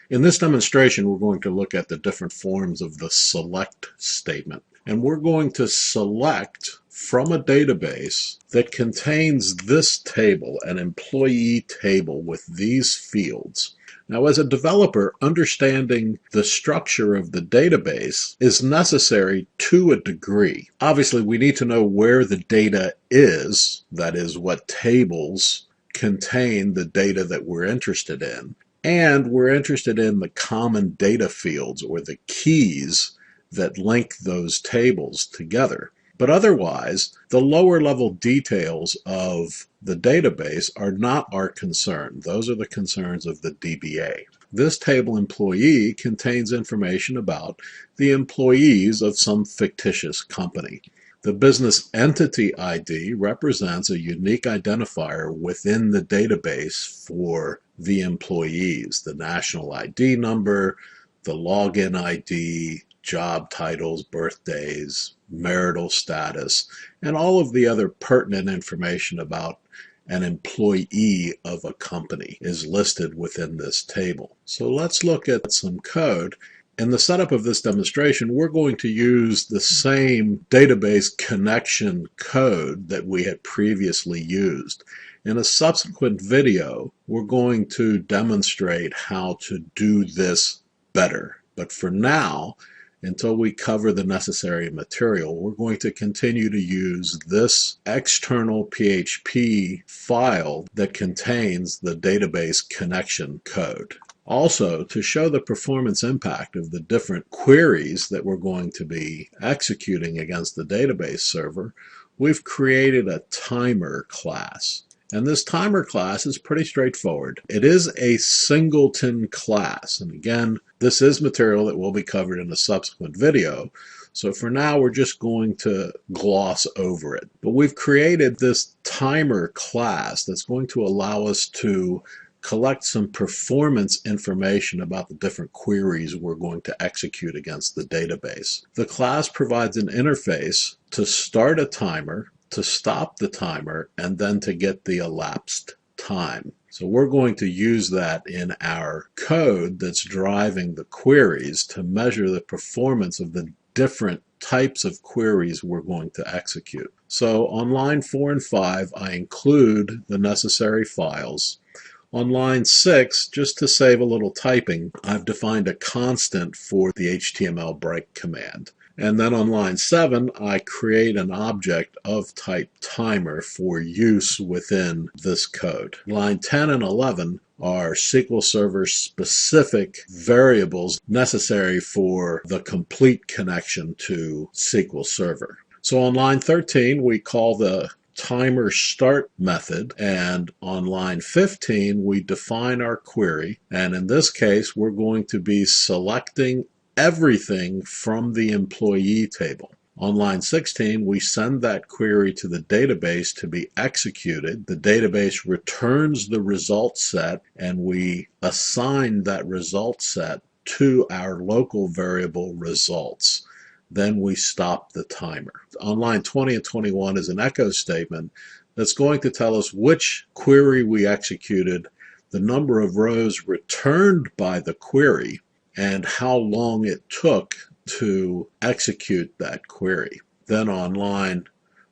In this demonstration, we're going to look at the different forms of the select statement. And we're going to select from a database that contains this table, an employee table with these fields. Now, as a developer, understanding the structure of the database is necessary to a degree. Obviously, we need to know where the data is, that is, what tables contain the data that we're interested in. And we're interested in the common data fields or the keys that link those tables together. But otherwise, the lower level details of the database are not our concern. Those are the concerns of the DBA. This table employee contains information about the employees of some fictitious company. The business entity ID represents a unique identifier within the database for the employees, the national ID number, the login ID, job titles, birthdays, marital status, and all of the other pertinent information about an employee of a company is listed within this table. So let's look at some code. In the setup of this demonstration, we're going to use the same database connection code that we had previously used. In a subsequent video, we're going to demonstrate how to do this better. But for now, until we cover the necessary material, we're going to continue to use this external PHP file that contains the database connection code. Also, to show the performance impact of the different queries that we're going to be executing against the database server, we've created a timer class. And this timer class is pretty straightforward. It is a singleton class. And again, this is material that will be covered in a subsequent video. So for now, we're just going to gloss over it. But we've created this timer class that's going to allow us to collect some performance information about the different queries we're going to execute against the database. The class provides an interface to start a timer, to stop the timer, and then to get the elapsed time. So we're going to use that in our code that's driving the queries to measure the performance of the different types of queries we're going to execute. So on line 4 and 5, I include the necessary files. On line 6, just to save a little typing, I've defined a constant for the HTML break command. And then on line 7, I create an object of type timer for use within this code. Line 10 and 11 are SQL Server specific variables necessary for the complete connection to SQL Server. So on line 13, we call the timer start method, and on line 15 we define our query, and in this case we're going to be selecting everything from the employee table. On line 16 we send that query to the database to be executed. The database returns the result set and we assign that result set to our local variable results. Then we stop the timer. On line 20 and 21 is an echo statement that's going to tell us which query we executed, the number of rows returned by the query, and how long it took to execute that query. Then on line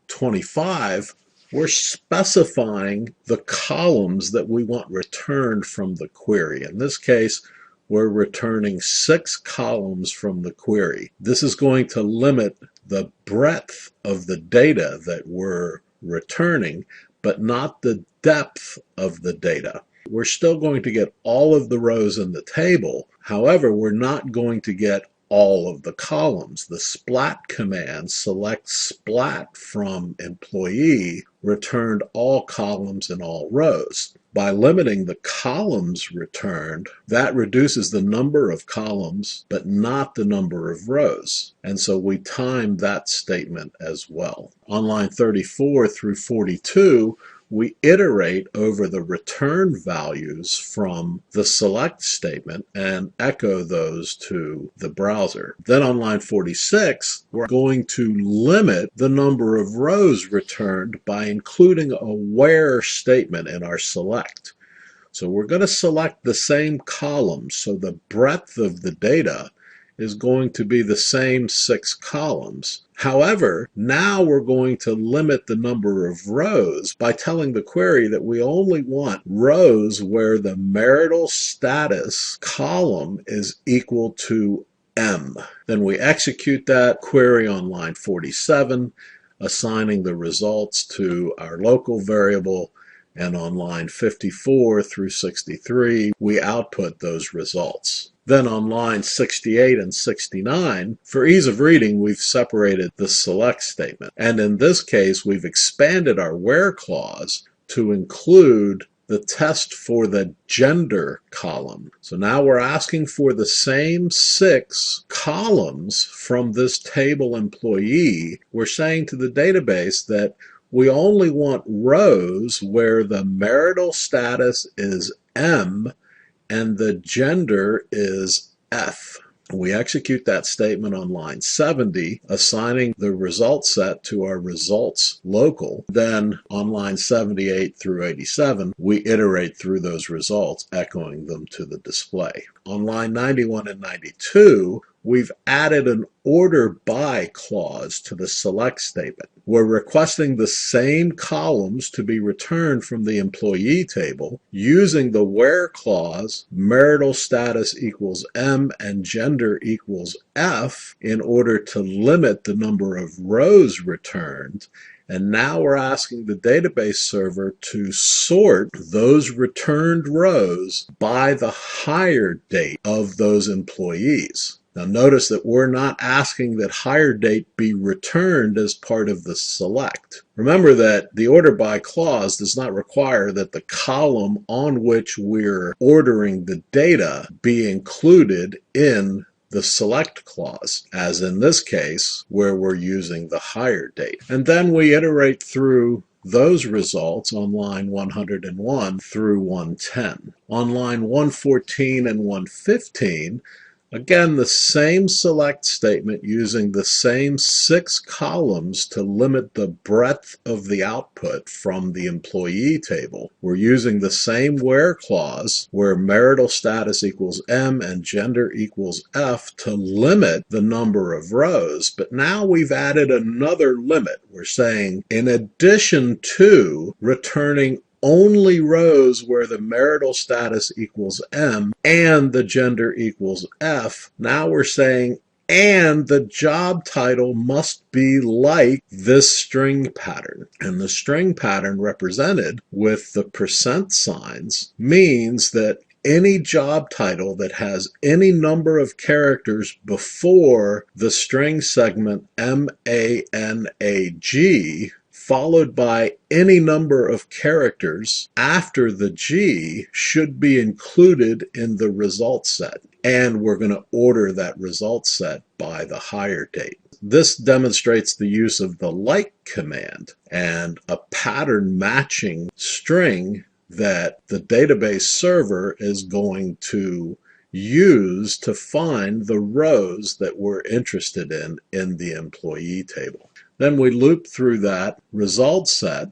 25, we're specifying the columns that we want returned from the query. In this case, we're returning 6 columns from the query. This is going to limit the breadth of the data that we're returning, but not the depth of the data. We're still going to get all of the rows in the table. However, we're not going to get all of the columns. The splat command selects splat from employee, returned all columns and all rows. By limiting the columns returned, that reduces the number of columns, but not the number of rows. And so we time that statement as well. On line 34 through 42, we iterate over the return values from the select statement and echo those to the browser. Then on line 46, we're going to limit the number of rows returned by including a where statement in our select. So we're going to select the same columns, so the breadth of the data is going to be the same 6 columns. However, now we're going to limit the number of rows by telling the query that we only want rows where the marital status column is equal to M. Then we execute that query on line 47, assigning the results to our local variable, and on line 54 through 63, we output those results. Then on lines 68 and 69, for ease of reading, we've separated the select statement. And in this case, we've expanded our where clause to include the test for the gender column. So now we're asking for the same 6 columns from this table employee. We're saying to the database that we only want rows where the marital status is M and the gender is F. We execute that statement on line 70, assigning the result set to our results local. Then on line 78 through 87, we iterate through those results, echoing them to the display. On line 91 and 92, we've added an order by clause to the select statement. We're requesting the same columns to be returned from the employee table using the where clause, marital status equals M and gender equals F, in order to limit the number of rows returned. And now we're asking the database server to sort those returned rows by the hire date of those employees. Now notice that we're not asking that hire date be returned as part of the select. Remember that the order by clause does not require that the column on which we're ordering the data be included in the select clause, as in this case where we're using the hire date. And then we iterate through those results on line 101 through 110. On line 114 and 115, again, the same select statement using the same 6 columns to limit the breadth of the output from the employee table. We're using the same where clause where marital status equals M and gender equals F to limit the number of rows. But now we've added another limit. We're saying in addition to returning only rows where the marital status equals M and the gender equals F, now we're saying and the job title must be like this string pattern. And the string pattern represented with the percent signs means that any job title that has any number of characters before the string segment MANAG followed by any number of characters after the G should be included in the result set. And we're going to order that result set by the hire date. This demonstrates the use of the like command and a pattern matching string that the database server is going to use to find the rows that we're interested in the employee table. Then we loop through that result set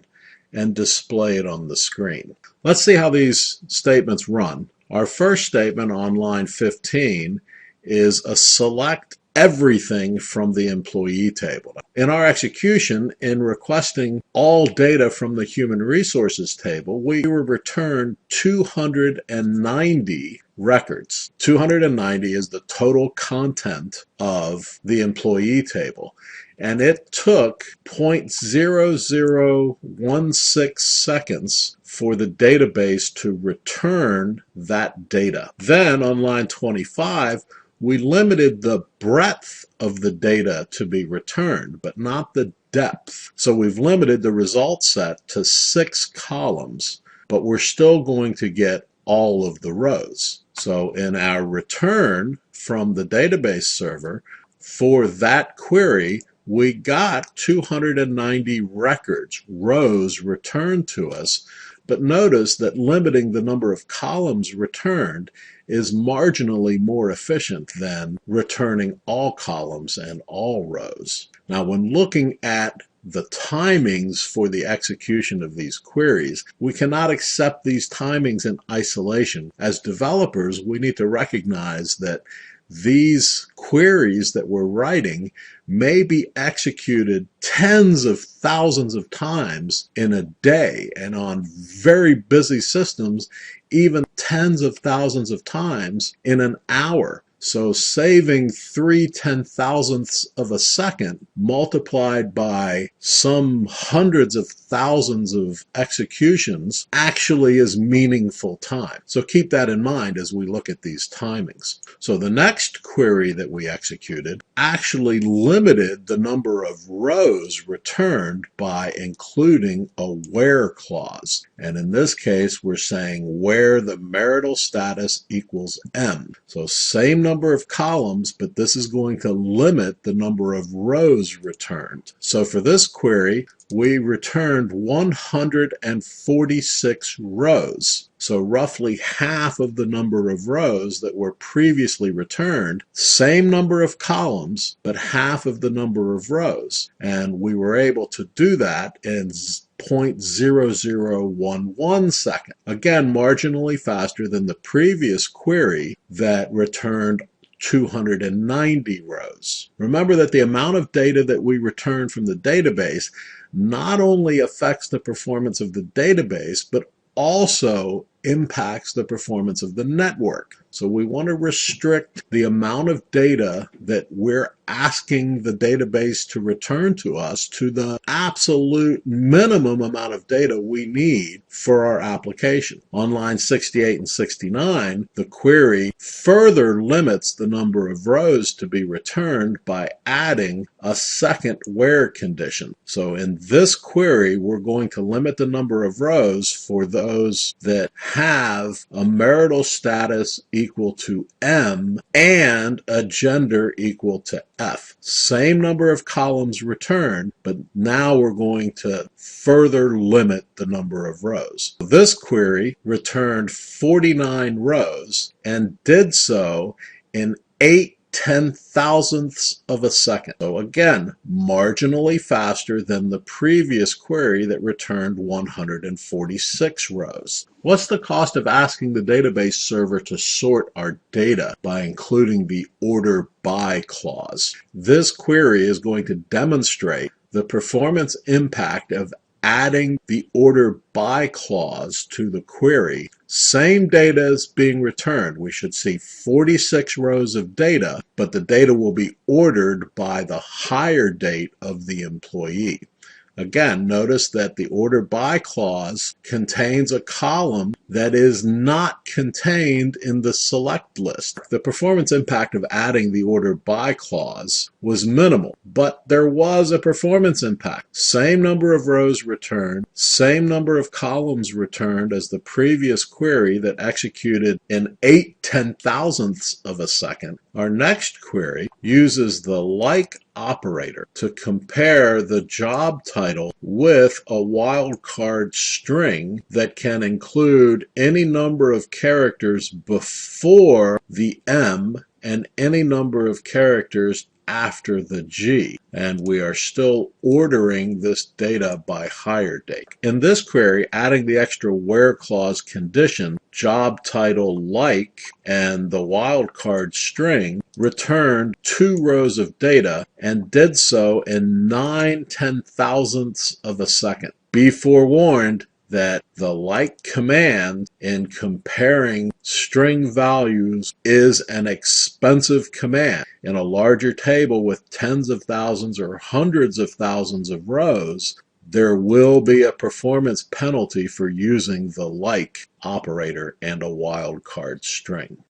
and display it on the screen. Let's see how these statements run. Our first statement on line 15 is a select everything from the employee table. In our execution, in requesting all data from the human resources table, we were returned 290 records. 290 is the total content of the employee table. And it took 0.0016 seconds for the database to return that data. Then on line 25, we limited the breadth of the data to be returned, but not the depth. So we've limited the result set to 6 columns, but we're still going to get all of the rows. So in our return from the database server for that query, we got 290 records, rows returned to us, but notice that limiting the number of columns returned is marginally more efficient than returning all columns and all rows. Now, when looking at the timings for the execution of these queries. We cannot accept these timings in isolation. As developers, we need to recognize that these queries that we're writing may be executed tens of thousands of times in a day, and on very busy systems, even tens of thousands of times in an hour. So saving 3/10,000ths of a second multiplied by some hundreds of thousands of executions actually is meaningful time. So keep that in mind as we look at these timings. So the next query that we executed actually limited the number of rows returned by including a where clause. And in this case, we're saying where the marital status equals M. So same number of columns, but this is going to limit the number of rows returned. So for this query, we returned 146 rows. So roughly half of the number of rows that were previously returned, same number of columns, but half of the number of rows. And we were able to do that in 0.0011 second. Again, marginally faster than the previous query that returned 290 rows. Remember that the amount of data that we return from the database not only affects the performance of the database, but also impacts the performance of the network. So we want to restrict the amount of data that we're asking the database to return to us to the absolute minimum amount of data we need for our application. On line 68 and 69, the query further limits the number of rows to be returned by adding a second where condition. So in this query, we're going to limit the number of rows for those that have a marital status equal to M and a gender equal to F. Same number of columns returned, but now we're going to further limit the number of rows. This query returned 49 rows and did so in 8/10,000ths of a second. So again, marginally faster than the previous query that returned 146 rows. What's the cost of asking the database server to sort our data by including the order by clause? This query is going to demonstrate the performance impact of adding the order by clause to the query. Same data is being returned. We should see 46 rows of data, but the data will be ordered by the hire date of the employee. Again, notice that the order by clause contains a column that is not contained in the select list. The performance impact of adding the order by clause was minimal, but there was a performance impact. Same number of rows returned, same number of columns returned as the previous query that executed in 8/10,000ths of a second. Our next query uses the like operator to compare the job title with a wildcard string that can include any number of characters before the M and any number of characters after the G, and we are still ordering this data by hire date. In this query, adding the extra where clause condition, job title like, and the wildcard string returned 2 rows of data and did so in 9/10,000ths of a second. Be forewarned that the like command in comparing string values is an expensive command. In a larger table with tens of thousands or hundreds of thousands of rows, there will be a performance penalty for using the like operator and a wildcard string.